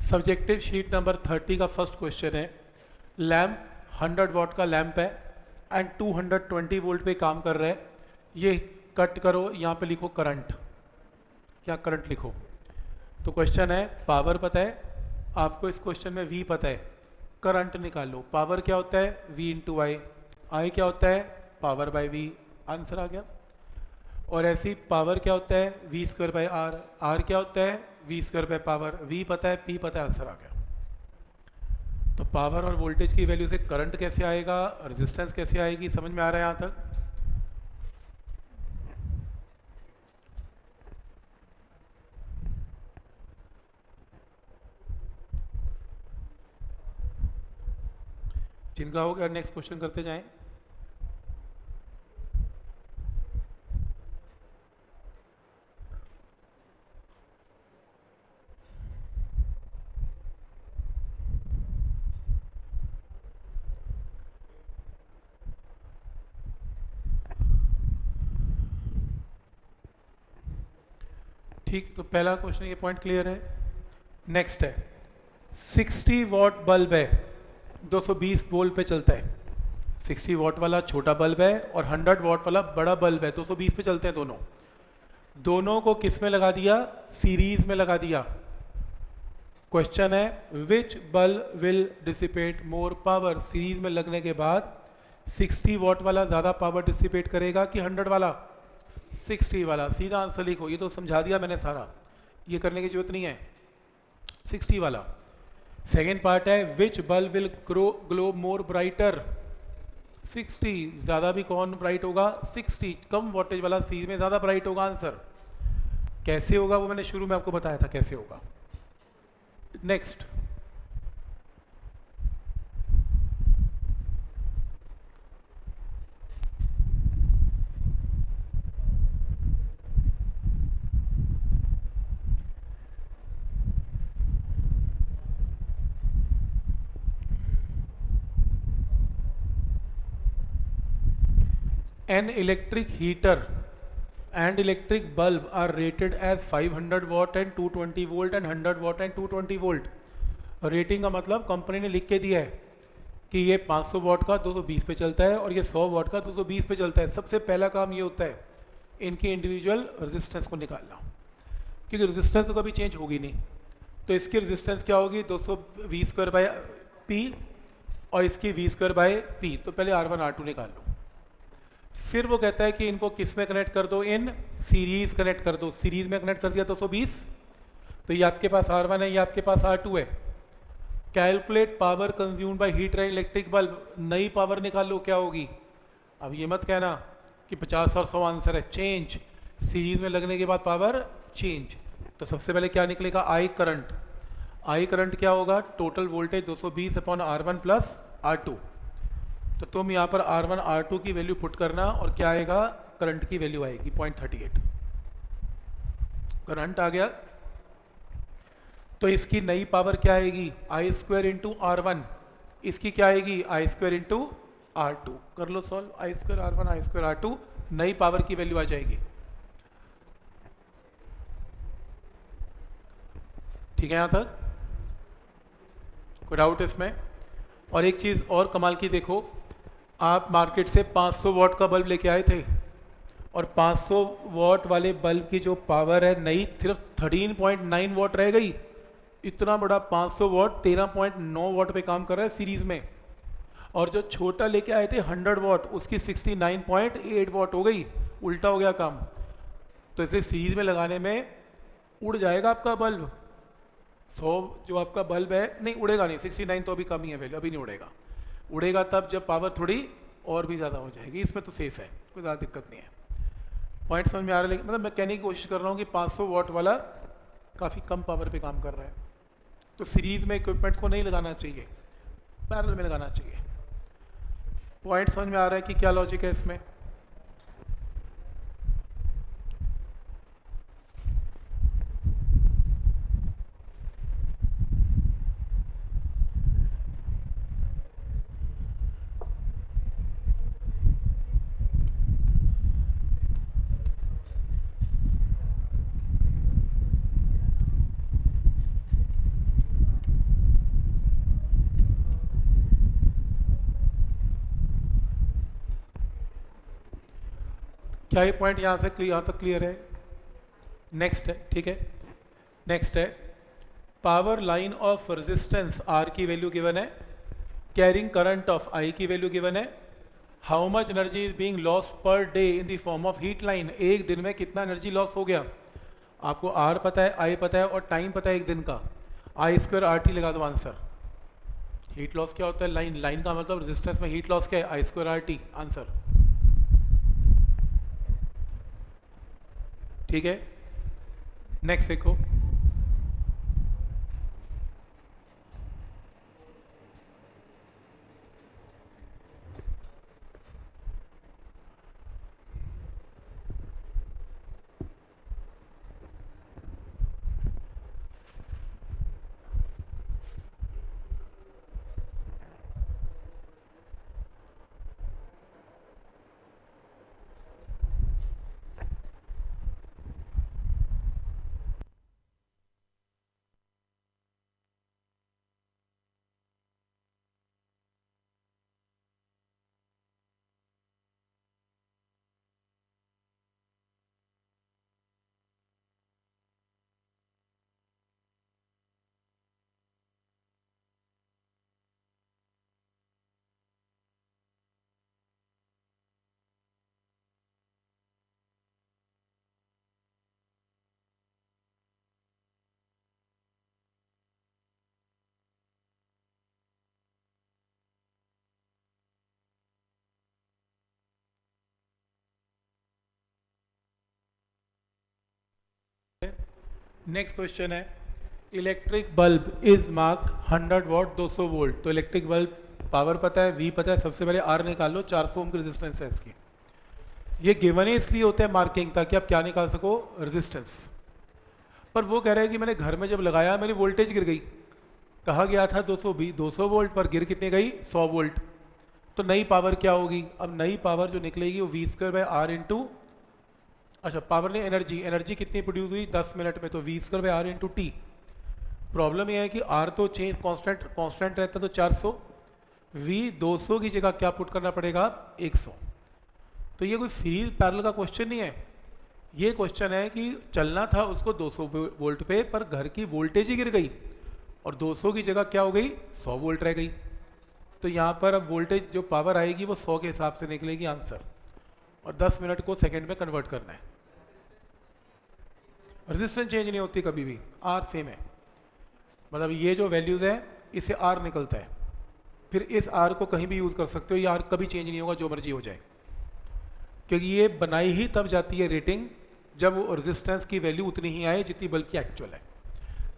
Subjective sheet number 30 का first question है। Lamp 100 वाट का लैम्प है एंड 220 वोल्ट पे काम कर रहा है। ये कट करो, यहाँ पे लिखो करंट, या करंट लिखो। तो क्वेश्चन है, पावर पता है आपको, इस क्वेश्चन में V पता है, करंट निकालो। पावर क्या होता है? V इंटू आई। आई क्या होता है? Power by V। आंसर आ गया। और ऐसी पावर क्या होता है? V square by R. R क्या होता है? V square by power. V पता है, P पता है, आंसर आ गया। तो पावर और वोल्टेज की वैल्यू से करंट कैसे आएगा, रेजिस्टेंस कैसे आएगी, समझ में आ रहा है यहाँ तक? जिनका हो गया नेक्स्ट क्वेश्चन करते जाएं। ठीक, तो पहला क्वेश्चन ये पॉइंट क्लियर है। नेक्स्ट है 60 वॉट बल्ब है, 220 वोल्ट पे चलता है। 60 वॉट वाला छोटा बल्ब है और 100 वॉट वाला बड़ा बल्ब है, 220 पे चलते हैं दोनों। दोनों को किस में लगा दिया? सीरीज में लगा दिया। क्वेश्चन है which bulb will dissipate more power. Series में लगने के बाद 60 वॉट वाला ज़्यादा पावर डिसिपेट करेगा कि 100 वाला? 60 वाला। सीधा आंसर लिखो, ये तो समझा दिया मैंने सारा, ये करने की जरूरत नहीं है। 60 वाला। सेकेंड पार्ट है which bulb will glow more brighter. 60। ज़्यादा भी कौन ब्राइट होगा? 60। कम वोल्टेज वाला सीरीज में ज़्यादा ब्राइट होगा। आंसर कैसे होगा वो मैंने शुरू में आपको बताया था कैसे होगा। Next, an electric heater and electric bulb are rated as 500 watt and 220 volt and 100 watt and 220 volt। Rating का मतलब कंपनी ने लिख के दिया है कि ये 500 वाट का 220 पे चलता है और ये 100 वाट का 220 पे चलता है। सबसे पहला काम ये होता है इनकी इंडिविजुअल रेजिस्टेंस को निकालना, क्योंकि रेजिस्टेंस तो कभी चेंज होगी नहीं। तो इसकी रेजिस्टेंस क्या होगी? 220 स्क्वायर बाय पी और इसकी V स्क्वायर बाय पी। तो पहले R1 R2 निकाल लो। फिर वो कहता है कि इनको किस में कनेक्ट कर दो? इन सीरीज कनेक्ट कर दो। सीरीज में कनेक्ट कर दिया 220, तो ये आपके पास R1 है, ये आपके पास R2 है। Calculate power consume by heat and electric bulb. नई पावर निकाल लो, क्या होगी? अब ये मत कहना कि 50 और 100 आंसर है। चेंज, सीरीज में लगने के बाद पावर चेंज। तो सबसे पहले क्या निकलेगा? I current. आई करंट क्या होगा? Total voltage 220 upon R1 plus R2। तो तुम यहाँ पर R1 R2 की वैल्यू पुट करना और क्या आएगा? करंट की वैल्यू आएगी 0.38। करंट आ गया। तो इसकी नई पावर क्या आएगी? आई स्क्वायर इंटू R1। इसकी क्या आएगी? आई स्क्वायर इंटू R2। कर लो सॉल्व। आई स्क्वायर R1 आई स्क्वायर R2, नई पावर की वैल्यू आ जाएगी। ठीक है यहाँ तक? कोई डाउट इसमें? और एक चीज़ और कमाल की देखो, आप मार्केट से 500 वॉट का बल्ब लेके आए थे और 500 वॉट वाले बल्ब की जो पावर है नई सिर्फ 13.9 वॉट रह गई। इतना बड़ा 500 वॉट 13.9 वॉट पे काम कर रहा है सीरीज में। और जो छोटा लेके आए थे 100 वॉट, उसकी 69.8 वॉट हो गई। उल्टा हो गया काम। तो इसे सीरीज में लगाने में उड़ जाएगा आपका बल्ब। 100 जो आपका बल्ब है, नहीं उड़ेगा नहीं। 69 तो अभी कम ही है वैल्यू, अभी नहीं उड़ेगा। उड़ेगा तब जब पावर थोड़ी और भी ज़्यादा हो जाएगी। इसमें तो सेफ है, कोई ज़्यादा दिक्कत नहीं है। पॉइंट समझ में आ रहा है? मतलब मैं कहने की कोशिश कर रहा हूँ कि 500 वॉट वाला काफ़ी कम पावर पे काम कर रहा है। तो सीरीज में इक्विपमेंट्स को नहीं लगाना चाहिए, पैरेलल में लगाना चाहिए। पॉइंट समझ में आ रहा है कि क्या लॉजिक है इसमें? क्या ये पॉइंट यहाँ से यहाँ तक क्लियर है? नेक्स्ट है, ठीक है, नेक्स्ट है power line of resistance R की वैल्यू गिवन है, कैरिंग करंट ऑफ आई की वैल्यू गिवन है, how much energy is being loss per day in the form of heat line, एक दिन में कितना एनर्जी लॉस हो गया, आपको आर पता है, आई पता है और टाइम पता है एक दिन का, आई स्क्वायर आर टी लगा दो आंसर। हीट लॉस क्या होता है? लाइन, लाइन का मतलब रेजिस्टेंस में हीट लॉस क्या है? I square R T, answer. ठीक है, नेक्स्ट देखो, नेक्स्ट क्वेश्चन है electric bulb is marked 100 what 200 volt. तो इलेक्ट्रिक बल्ब पावर पता है, वी पता है, सबसे पहले आर निकाल लो, 400 ओम की रेजिस्टेंस है इसकी। ये गिवन ही इसलिए होता है मार्किंग, ताकि आप क्या निकाल सको? रेजिस्टेंस। पर वो कह रहे हैं कि मैंने घर में जब लगाया मेरी वोल्टेज गिर गई, कहा गया था 200 वोल्ट पर गिर कितने गई? 100 वोल्ट। तो नई पावर क्या होगी? अब नई पावर जो निकलेगी वो V square by R into, अच्छा पावर ने एनर्जी, एनर्जी कितनी प्रोड्यूस हुई 10 मिनट में, तो V square by R into T. Problem यह है कि आर तो चेंज कांस्टेंट रहता तो 400, वी 200 की जगह क्या पुट करना पड़ेगा? 100। तो ये कोई सीरीज पैरेलल का क्वेश्चन नहीं है, ये क्वेश्चन है कि चलना था उसको 200 वोल्ट पे, पर घर की वोल्टेज ही गिर गई और 200 की जगह क्या हो गई? 100 वोल्ट रह गई। तो यहाँ पर अब वोल्टेज जो पावर आएगी वो 100 के हिसाब से निकलेगी आंसर, और 10 मिनट को सेकंड में कन्वर्ट करना है। रेजिस्टेंस चेंज नहीं होती कभी भी, आर सेम है, मतलब ये जो वैल्यूज है इससे आर निकलता है, फिर इस आर को कहीं भी यूज़ कर सकते हो, ये आर कभी चेंज नहीं होगा जो मर्जी हो जाए, क्योंकि ये बनाई ही तब जाती है रेटिंग जब रेजिस्टेंस की वैल्यू उतनी ही आए जितनी बल्ब की एक्चुअल है,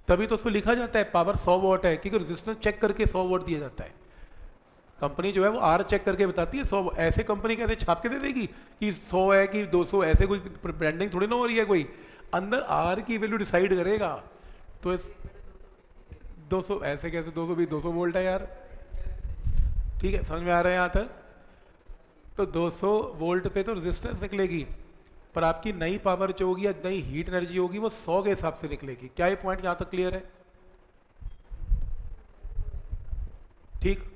तभी तो उसमें लिखा जाता है पावर 100 वॉट है, क्योंकि रेजिस्टेंस चेक करके 100 वॉट दिया जाता है। कंपनी जो है वो आर चेक करके बताती है 100, ऐसे कंपनी कैसे छाप के दे देगी कि 100 है कि 200, ऐसे कोई ब्रांडिंग थोड़ी ना हो रही है, कोई अंदर आर की वैल्यू डिसाइड करेगा। तो इस 200 ऐसे कैसे 200 भी 200 वोल्ट है यार, ठीक है, समझ में आ रहा है यहाँ तक? तो 200 वोल्ट पे तो रेजिस्टेंस निकलेगी, पर आपकी नई पावर जो होगी या नई हीट एनर्जी होगी वो 100 के हिसाब से निकलेगी। क्या ये पॉइंट यहाँ तक क्लियर है? ठीक,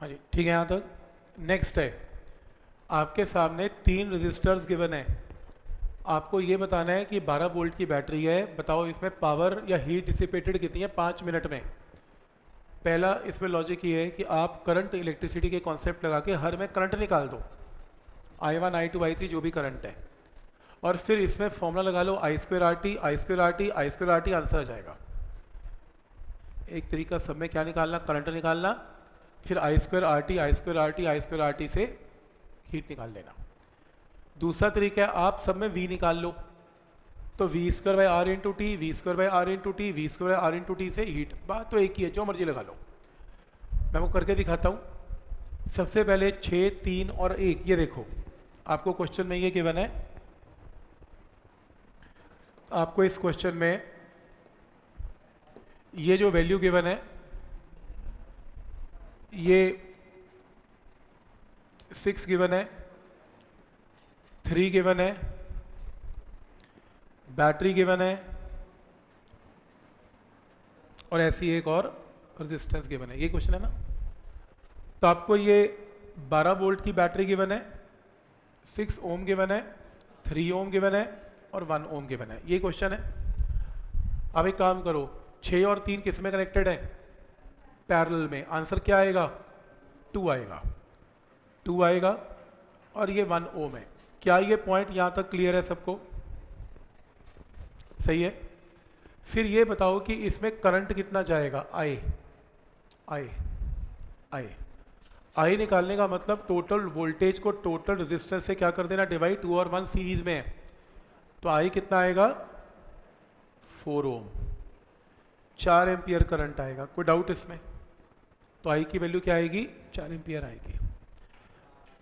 हाँ जी ठीक है यहाँ तक। नेक्स्ट है आपके सामने 3 रजिस्टर्स गिवन है, आपको ये बताना है कि 12 वोल्ट की बैटरी है, बताओ इसमें पावर या हीट डिसिपेटेड कितनी है 5 मिनट में। पहला इसमें लॉजिक ये है कि आप करंट इलेक्ट्रिसिटी के कॉन्सेप्ट लगा के हर में करंट निकाल दो, I1 I2 I3 जो भी करंट है, और फिर इसमें फॉर्मूला लगा लो आई square R T, I square R T, I square R T, answer आ जाएगा। एक तरीका सब में क्या निकालना? करंट निकालना, फिर I square R T I square R T I square R T से हीट निकाल लेना। दूसरा तरीका है आप सब में वी निकाल लो, तो V square by R into T, V square by R into T, V square by R into T से हीट। बात तो एक ही है, जो मर्जी लगा लो। मैं वो करके दिखाता हूँ। सबसे पहले 6, 3 और 1, ये देखो आपको क्वेश्चन में ये गिवन है, आपको इस क्वेश्चन में ये जो वैल्यू गिवन है, ये 6 गिवन है, 3 गिवन है, बैटरी गिवन है और ऐसी एक और रेजिस्टेंस गिवन है। ये क्वेश्चन है ना। तो आपको ये 12 वोल्ट की बैटरी गिवन है, 6 ओम गिवन है, 3 ओम गिवन है और 1 ओम गिवन है। ये क्वेश्चन है। अब एक काम करो, 6 और 3 किस में कनेक्टेड है? पैरेलल में। आंसर क्या आएगा? 2 आएगा, 2 आएगा और ये 1 ओम है। क्या ये पॉइंट यहाँ तक क्लियर है सबको? सही है। फिर ये बताओ कि इसमें करंट कितना जाएगा? आई आई आई आई निकालने का मतलब टोटल वोल्टेज को टोटल रेजिस्टेंस से क्या कर देना? डिवाइड। 2 और 1 सीरीज में है, तो आई कितना आएगा? 4 ओम, 4 एम्पियर करंट आएगा। कोई डाउट इसमें? तो आई की वैल्यू क्या आएगी? 4 एम्पियर आएगी।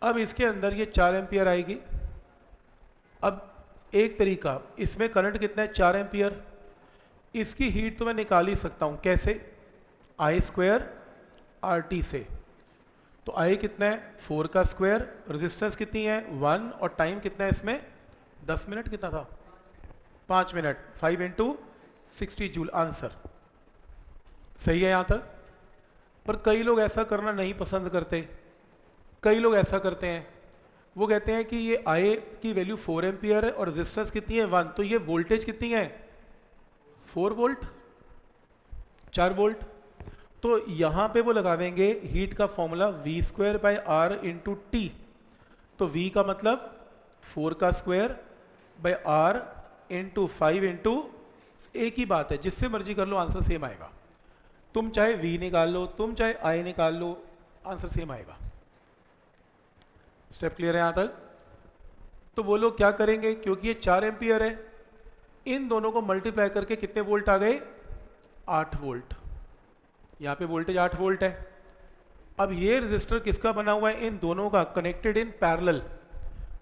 अब इसके अंदर ये 4 एम्पियर आएगी। अब एक तरीका, इसमें करंट कितना है? 4 एम्पियर। इसकी हीट तो मैं निकाल ही सकता हूं। कैसे? आई स्क्वायर आर टी से। तो आई कितना है? 4 का स्क्वायर, रेजिस्टेंस कितनी है? 1 और टाइम कितना है इसमें? 10 मिनट। कितना था? 5 मिनट। 5 into 60 joule. आंसर सही है यहाँ तक। पर कई लोग ऐसा करना नहीं पसंद करते। कई लोग ऐसा करते हैं, वो कहते हैं कि ये आई की वैल्यू 4 एम्पियर है और रेजिस्टेंस कितनी है? 1, तो ये वोल्टेज कितनी है? 4 वोल्ट, 4 वोल्ट। तो यहाँ पे वो लगा देंगे हीट का formula V square by R into T. तो वी का मतलब 4 का square by R into 5 into, एक ही बात है, जिससे मर्जी कर लो आंसर सेम आएगा। तुम चाहे वी निकाल लो, तुम चाहे आई निकाल लो, आंसर सेम आएगा। स्टेप क्लियर है यहाँ तक? तो वो लोग क्या करेंगे, क्योंकि ये 4 एम्पियर है, इन दोनों को मल्टीप्लाई करके कितने वोल्ट आ गए? 8 वोल्ट। यहाँ पे वोल्टेज 8 वोल्ट है। अब ये रेजिस्टर किसका बना हुआ है? इन दोनों का, कनेक्टेड इन पैरेलल।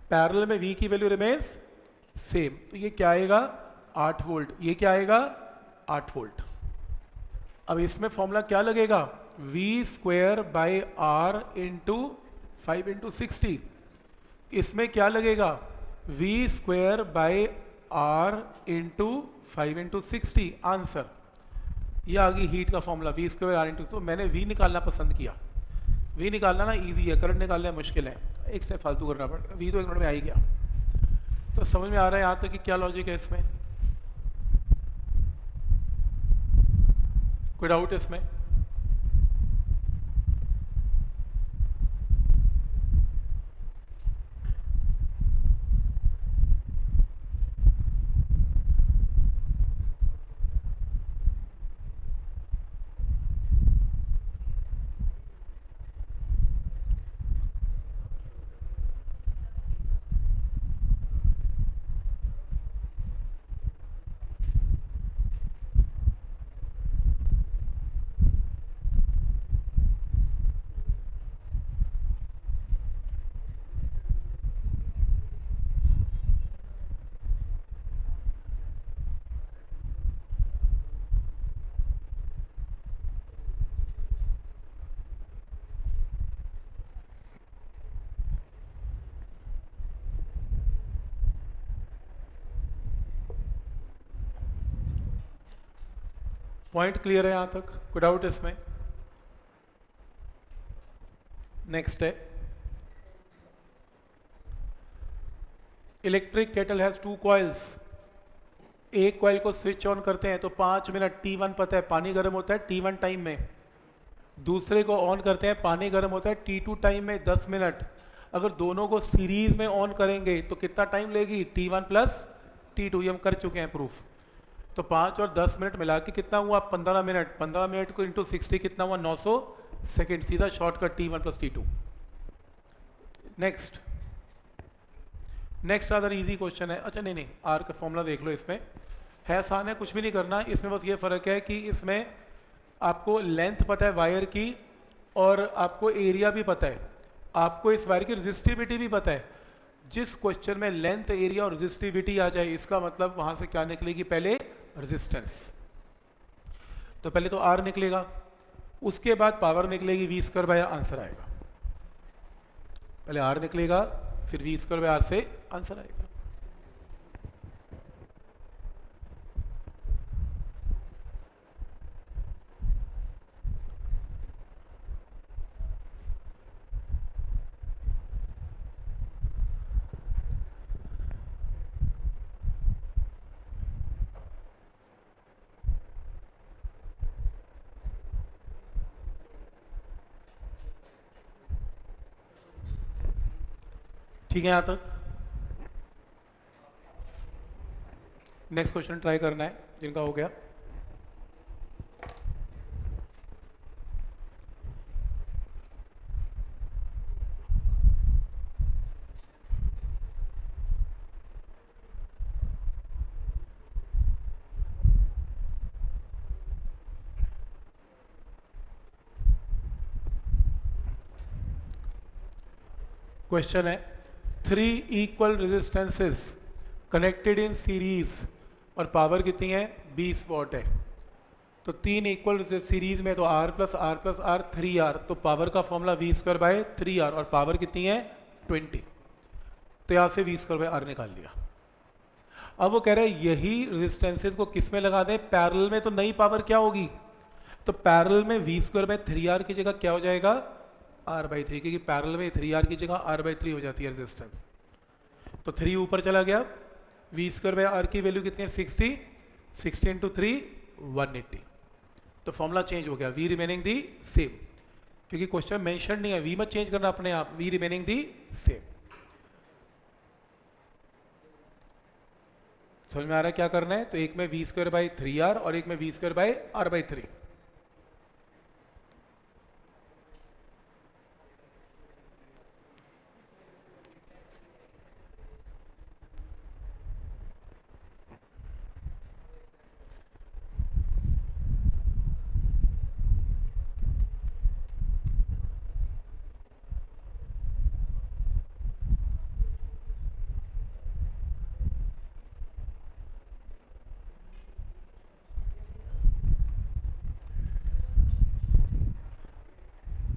पैरेलल में V की वैल्यू रिमेन्स सेम। तो ये क्या आएगा? 8 वोल्ट। ये क्या आएगा? 8 वोल्ट। अब इसमें फॉर्मूला क्या लगेगा? V square by R into 5 into 60। इसमें क्या लगेगा? V square by R into 5 into 60। Answer ये आ गई हीट का formula, V square R into. तो मैंने V निकालना पसंद किया। V निकालना ना इजी है, करंट निकालना मुश्किल है, एक स्टेप फालतू करना पड़ेगा। V तो 1 मिनट में आ ही गया। तो समझ में आ रहा है यहाँ तक कि क्या लॉजिक है इसमें? कोई डाउट इसमें? पॉइंट क्लियर है यहाँ तक? कोई डाउट इसमें? नेक्स्ट है, इलेक्ट्रिक केटल हैज 2 कॉइल्स। एक कॉइल को स्विच ऑन करते हैं तो 5 मिनट, T1 पता है पानी गर्म होता है T1 टाइम में। दूसरे को ऑन करते हैं, पानी गर्म होता है T2 टाइम में 10 मिनट। अगर दोनों को सीरीज में ऑन करेंगे तो कितना टाइम लेगी? T1 plus T2। ये हम कर चुके हैं प्रूफ। तो 5 और 10 मिनट मिला के कितना हुआ? 15 मिनट। 15 मिनट को इंटू 60 कितना हुआ? सेकेंड, सीधा shortcut T1 plus T2। Next other easy question है। अच्छा नहीं, आर का फॉर्मूला देख लो, इसमें है आसान है, कुछ भी नहीं करना। इसमें बस ये फ़र्क है कि इसमें आपको लेंथ पता है वायर की और आपको एरिया भी पता है, आपको इस वायर की रेजिस्टिविटी भी पता है। जिस क्वेश्चन में लेंथ, एरिया और रेजिस्टिविटी आ जाए, इसका मतलब वहां से क्या निकलेगी, पहले रेजिस्टेंस। तो पहले तो आर निकलेगा, उसके बाद पावर निकलेगी वी स्क्वायर बाय आंसर आएगा। पहले आर निकलेगा, फिर वी स्क्वायर बाय आर से आंसर आएगा। ठीक है, यहां तक। नेक्स्ट क्वेश्चन ट्राई करना है जिनका हो गया। क्वेश्चन है 3 equal resistances connected in series और पावर कितनी है, 20 वॉट है। तो 3 इक्वल सीरीज में तो R प्लस आर 3R, तो पावर का formula V square bye 3R और पावर कितनी है 20। तो यहाँ से वी स्क्वायर बाय आर निकाल लिया। अब वो कह रहे हैं यही रेजिस्टेंसेस को किस में लगा दें, पैरेलल में। तो नई पावर क्या होगी, तो पैरेलल में वी स्क्वायर बाय 3R की जगह क्या हो जाएगा, R/3, क्योंकि पैरेलल में 3R की जगह R/3 हो जाती है रेजिस्टेंस। तो 3 ऊपर चला गया, वी स्क्वायर बाय आर की वैल्यू कितनी है 60 इंटू 3 180। तो फॉर्मूला चेंज हो गया, वी रिमेनिंग दी सेम, क्योंकि क्वेश्चन मेंशन नहीं है, वी मत चेंज करना अपने आप, वी रिमेनिंग दी सेम। समझ में आ रहा है क्या करना है। तो एक में वी स्क्वायर बाय 3R और एक में वी स्क्वायर बाय R/3।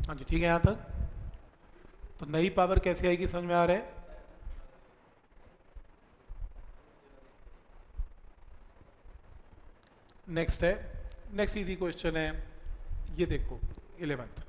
हाँ जी, ठीक है यहाँ तक। तो नई पावर कैसे आएगी, समझ में आ रहा है। नेक्स्ट है, नेक्स्ट इजी क्वेश्चन है, ये देखो 11th।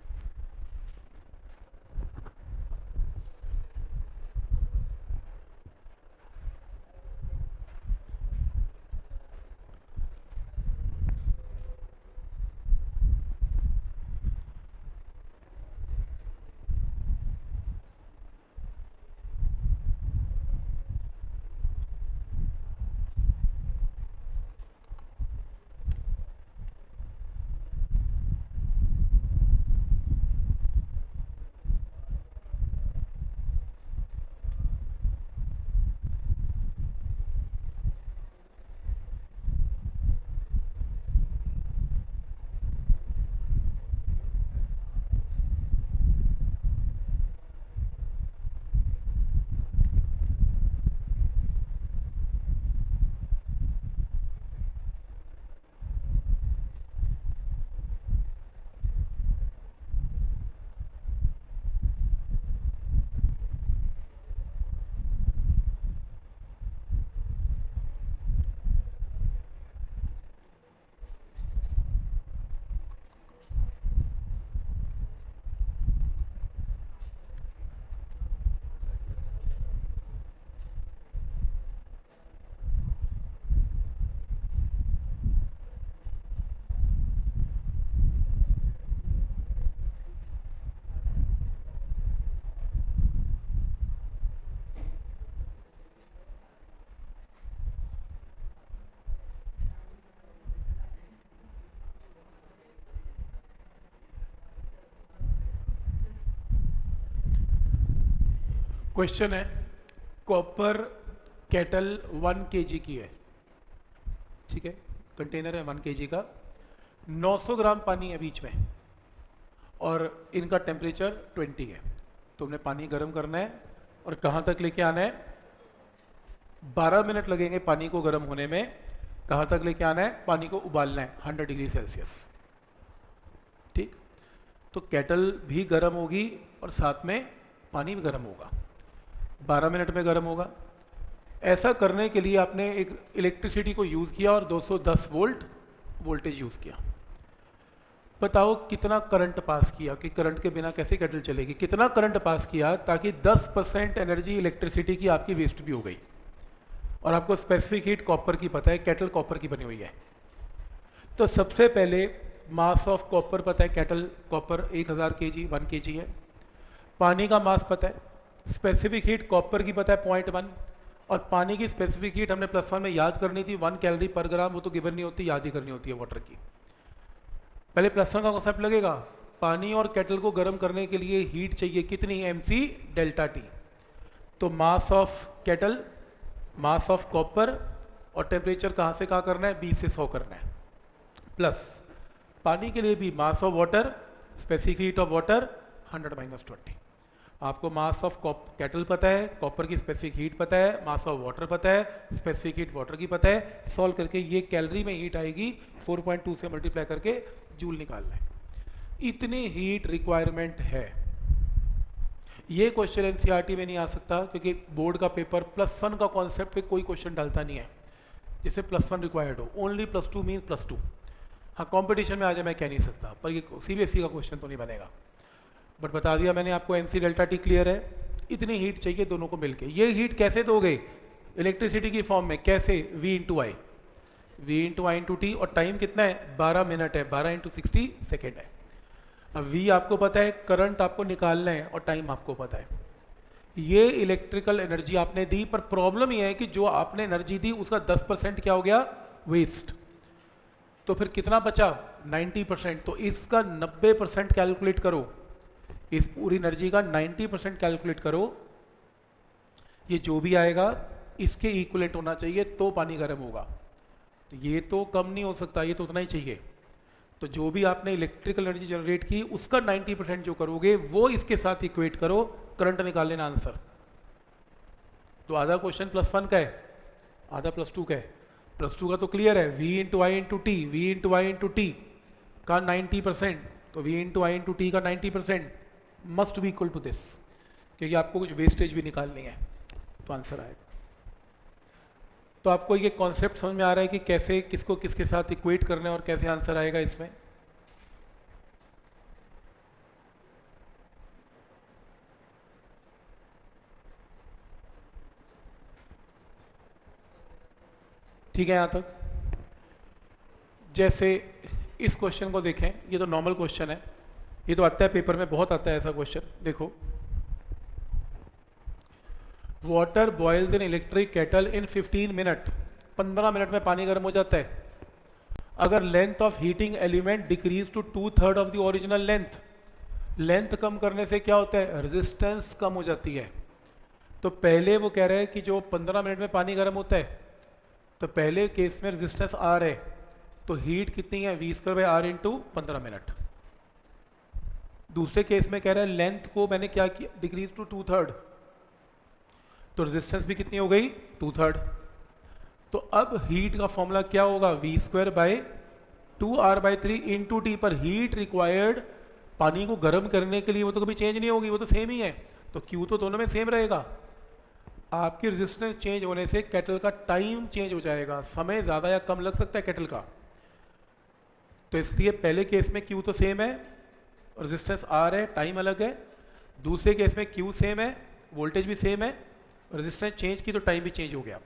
क्वेश्चन है, कॉपर केटल 1 kg की है, ठीक है, कंटेनर है 1 kg का, 900 ग्राम पानी है बीच में और इनका टेम्परेचर 20 है। तो हमने पानी गर्म करना है और कहाँ तक लेके आना है, 12 मिनट लगेंगे पानी को गर्म होने में। कहाँ तक लेके आना है, पानी को उबालना है 100 डिग्री सेल्सियस, ठीक। तो केटल भी गर्म होगी और साथ में पानी भी गर्म होगा, 12 मिनट में गर्म होगा। ऐसा करने के लिए आपने एक इलेक्ट्रिसिटी को यूज़ किया और 210 वोल्ट वोल्टेज यूज़ किया। बताओ कितना करंट पास किया, कि करंट के बिना कैसे केटल चलेगी, कितना करंट पास किया ताकि 10% एनर्जी इलेक्ट्रिसिटी की आपकी वेस्ट भी हो गई। और आपको स्पेसिफिक हीट कॉपर की पता है, केटल कॉपर की बनी हुई है। तो सबसे पहले मास ऑफ कॉपर पता है, केटल कॉपर 1000 kg 1 kg है। पानी का मास पता है, स्पेसिफिक हीट कॉपर की पता है 0.1, और पानी की स्पेसिफिक हीट हमने +1 में याद करनी थी 1 कैलोरी पर ग्राम, वो तो गिवन नहीं होती, याद ही करनी होती है वाटर की। पहले +1 का कॉन्सेप्ट लगेगा, पानी और केटल को गर्म करने के लिए हीट चाहिए कितनी, mc डेल्टा टी। तो mass of kettle, mass of copper और टेम्परेचर कहाँ से कहाँ करना है, 20 से 100 करना है, प्लस पानी के लिए भी mass of water, specific heat of water 100 - 20। आपको मास ऑफ केटल पता है, कॉपर की स्पेसिफिक हीट पता है, मास ऑफ वाटर पता है, स्पेसिफिक हीट वाटर की पता है। सॉल्व करके ये कैलोरी में हीट आएगी, 4.2 से मल्टीप्लाई करके जूल निकालना है। इतनी हीट रिक्वायरमेंट है। ये क्वेश्चन एनसीईआरटी में नहीं आ सकता क्योंकि बोर्ड का पेपर +1 का कॉन्सेप्ट पे कोई क्वेश्चन डालता नहीं है जिसमें +1 रिक्वायर्ड हो, ओनली +2 मीन्स +2। हाँ, कंपटीशन में आ जाए मैं कह नहीं सकता, पर ये सीबीएसई का क्वेश्चन तो नहीं बनेगा। बट बता दिया मैंने आपको, mc डेल्टा टी क्लियर है। इतनी हीट चाहिए दोनों को मिलके। ये हीट कैसे दोगे, इलेक्ट्रिसिटी की फॉर्म में, कैसे, v × i, v × i × t, और टाइम कितना है, 12 मिनट है, 12 × 60 सेकेंड है। अब v आपको पता है, करंट आपको निकालना है और टाइम आपको पता है। ये इलेक्ट्रिकल एनर्जी आपने दी, पर प्रॉब्लम ये है कि जो आपने एनर्जी दी उसका 10% क्या हो गया, वेस्ट। तो फिर कितना बचा, 90%। तो इसका 90% कैलकुलेट करो, इस पूरी एनर्जी का 90% कैलकुलेट करो। ये जो भी आएगा इसके इक्विवेलेंट होना चाहिए तो पानी गर्म होगा। तो ये तो कम नहीं हो सकता, ये तो उतना ही चाहिए। तो जो भी आपने इलेक्ट्रिकल एनर्जी जनरेट की उसका 90% जो करोगे वो इसके साथ इक्वेट करो, करंट निकाल लेना आंसर। तो आधा क्वेश्चन +1 का है, आधा +2 का है। +2 का तो क्लियर है, v × i × t, v × i × t का 90%, तो v × i × t का 90% must be equal to this, क्योंकि आपको कुछ वेस्टेज भी निकालनी है, तो आंसर आएगा। तो आपको ये कॉन्सेप्ट समझ में आ रहा है कि कैसे किसको किसके साथ इक्वेट करना है और कैसे आंसर आएगा इसमें। ठीक है यहाँ तक। जैसे इस क्वेश्चन को देखें, ये तो नॉर्मल क्वेश्चन है, ये तो आता है पेपर में, बहुत आता है ऐसा क्वेश्चन। देखो, water boils in electric kettle in 15 minute, 15 minute में पानी गर्म हो जाता है। अगर length of heating element decrease to 2/3 of the original length, length कम करने से क्या होता है, रेजिस्टेंस कम हो जाती है। तो पहले वो कह रहे हैं कि जो 15 मिनट में पानी गर्म होता है, तो पहले केस में रेजिस्टेंस R है, तो हीट कितनी है, v² r × 15 मिनट। दूसरे केस में कह रहा है लेंथ को मैंने क्या किया, डिक्रीज टू 2/3, तो रेजिस्टेंस भी कितनी हो गई, 2/3। तो अब हीट का फॉर्मूला क्या होगा, v² / 2r/3 × t। पर हीट रिक्वायर्ड पानी को गर्म करने के लिए वो तो कभी चेंज नहीं होगी, वो तो सेम ही है, तो Q तो दोनों में सेम रहेगा। आपकी रेजिस्टेंस चेंज होने से केटल का टाइम चेंज हो जाएगा, समय ज़्यादा या कम लग सकता है केटल का। तो इसलिए पहले केस में Q तो सेम है, रेजिस्टेंस R है, टाइम अलग है। दूसरे केस में Q सेम है, वोल्टेज भी सेम है, रेजिस्टेंस चेंज की तो टाइम भी चेंज हो गया।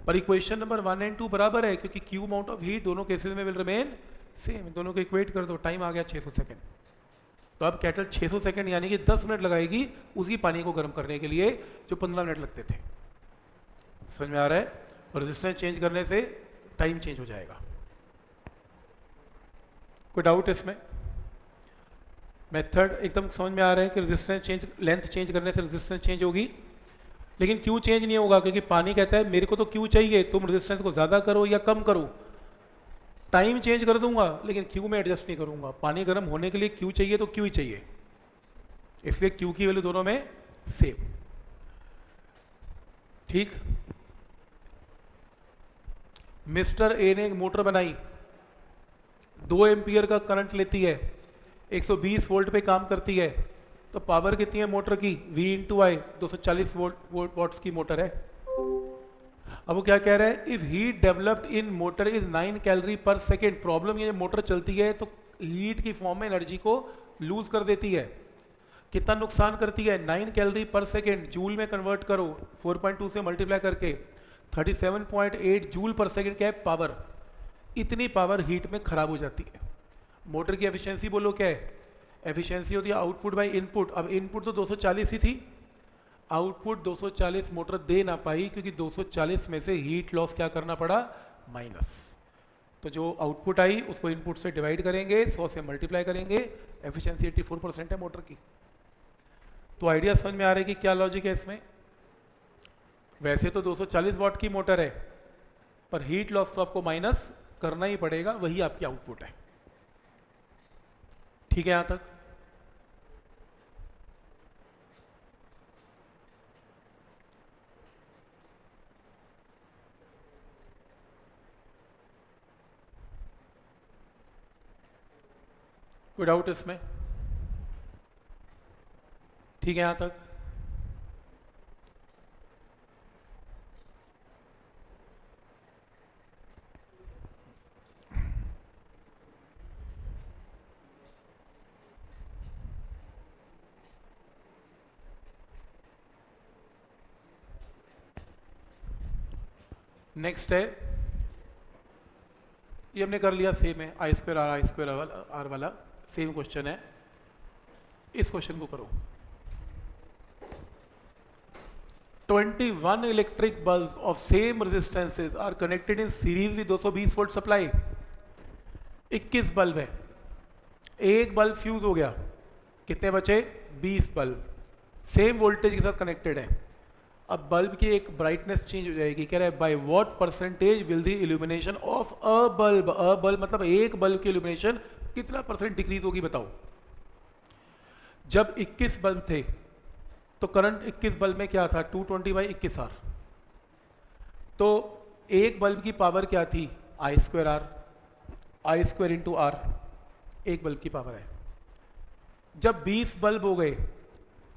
पर इक्वेशन नंबर 1 और 2 बराबर है, क्योंकि Q अमाउंट ऑफ हीट दोनों केसेस में विल रिमेन सेम। दोनों को इक्वेट कर दो, टाइम आ गया 600 सेकेंड। तो अब केटल 600 सेकेंड यानी कि 10 मिनट लगाएगी उसी पानी को गर्म करने के लिए जो 15 मिनट लगते थे। समझ में आ रहा है। और रेजिस्टेंस चेंज करने से टाइम चेंज हो जाएगा। कोई डाउट इसमें? मेथड एकदम समझ में आ रहा है कि रेजिस्टेंस चेंज, लेंथ चेंज करने से रेजिस्टेंस चेंज होगी। लेकिन क्यू चेंज नहीं होगा, क्योंकि पानी कहता है मेरे को तो क्यू चाहिए, तुम रेजिस्टेंस को ज़्यादा करो या कम करो। टाइम चेंज कर दूंगा लेकिन क्यू में एडजस्ट नहीं करूंगा। पानी गर्म होने के लिए क्यू चाहिए तो क्यू ही चाहिए, इसलिए क्यू की वैल्यू दोनों में सेम। ठीक। मिस्टर ए ने एक मोटर बनाई, 2 एम्पियर का करंट लेती है, 120 वोल्ट पे काम करती है, तो पावर कितनी है मोटर की? V इंटू आई, 240 वॉट्स की मोटर है। अब वो क्या कह रहा है? If heat developed in motor is 9 calorie पर सेकेंड। प्रॉब्लम ये मोटर चलती है तो हीट की फॉर्म में एनर्जी को लूज कर देती है। कितना नुकसान करती है? 9 कैलोरी पर सेकेंड, जूल में कन्वर्ट करो 4.2 से मल्टीप्लाई करके 37.8 जूल पर सेकेंड क्या है? पावर। इतनी पावर हीट में खराब हो जाती है। मोटर की एफिशिएंसी बोलो क्या है? एफिशिएंसी होती है आउटपुट बाय इनपुट। अब इनपुट तो 240 ही थी, आउटपुट 240 मोटर दे ना पाई क्योंकि 240 में से हीट लॉस क्या करना पड़ा? माइनस। तो जो आउटपुट आई उसको इनपुट से डिवाइड करेंगे, 100 से मल्टीप्लाई करेंगे, एफिशिएंसी 84% है मोटर की। तो आइडिया समझ में आ रहा है कि क्या लॉजिक है इसमें? वैसे तो 240 वाट की मोटर है, पर हीट लॉस तो आपको माइनस करना ही पड़ेगा, वही आपकी आउटपुट है। ठीक है यहां तक? कोई डाउट इसमें? ठीक है यहां तक? नेक्स्ट है, ये हमने कर लिया, सेम है, आई स्क्वायर आर वाला सेम क्वेश्चन है। इस क्वेश्चन को करो। 21 electric bulbs of same resistances are connected in series with 220 volt supply. 21 bulb है, एक बल्ब फ्यूज हो गया, कितने बचे? 20 बल्ब सेम वोल्टेज के साथ कनेक्टेड है। अब बल्ब की एक ब्राइटनेस चेंज हो जाएगी। कह रहा है by what percentage will the illumination of a bulb, a bulb मतलब एक बल्ब की इल्यूमिनेशन कितना परसेंट डिक्रीज होगी बताओ। जब 21 बल्ब थे तो करंट 21 बल्ब में क्या था? 220/21R। तो एक बल्ब की पावर क्या थी? I square R, I square into R, एक बल्ब की पावर है। जब 20 बल्ब हो गए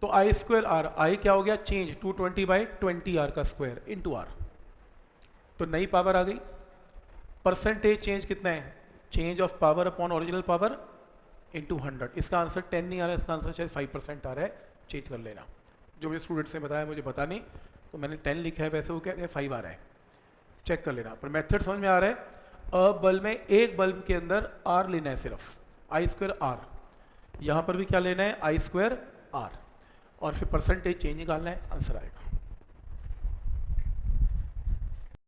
तो आई स्क्वायर आर, आई क्या हो गया? चेंज, 220/20R का स्क्वायर इंटू आर, तो नई पावर आ गई। परसेंटेज चेंज कितना है? Change of power upon original power into 100। इसका आंसर 10 नहीं आ रहा है, इसका आंसर शायद 5% आ रहा है, चेंज कर लेना। जो मेरे स्टूडेंट्स ने बताया, मुझे पता नहीं, तो मैंने 10 लिखा है, वैसे वो कह रहे हैं 5 आ रहा है, चेक कर लेना। पर मेथड समझ में आ रहा है। अ बल्ब में एक बल्ब के अंदर आर लेना है, सिर्फ आई स्क्वायर आर। यहाँ पर भी क्या लेना है? आई स्क्वायर आर, और फिर परसेंटेज चेंज निकालना है, आंसर आएगा।